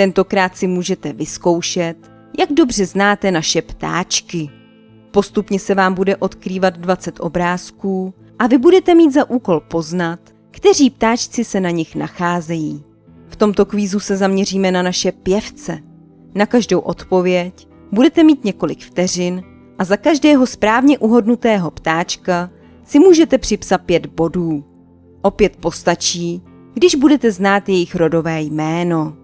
Tentokrát si můžete vyzkoušet, jak dobře znáte naše ptáčky. Postupně se vám bude odkrývat 20 obrázků a vy budete mít za úkol poznat, kteří ptáčci se na nich nacházejí. V tomto kvízu se zaměříme na naše pěvce. Na každou odpověď budete mít několik vteřin a za každého správně uhodnutého ptáčka si můžete připsat 5 bodů. Opět postačí, když budete znát jejich rodové jméno.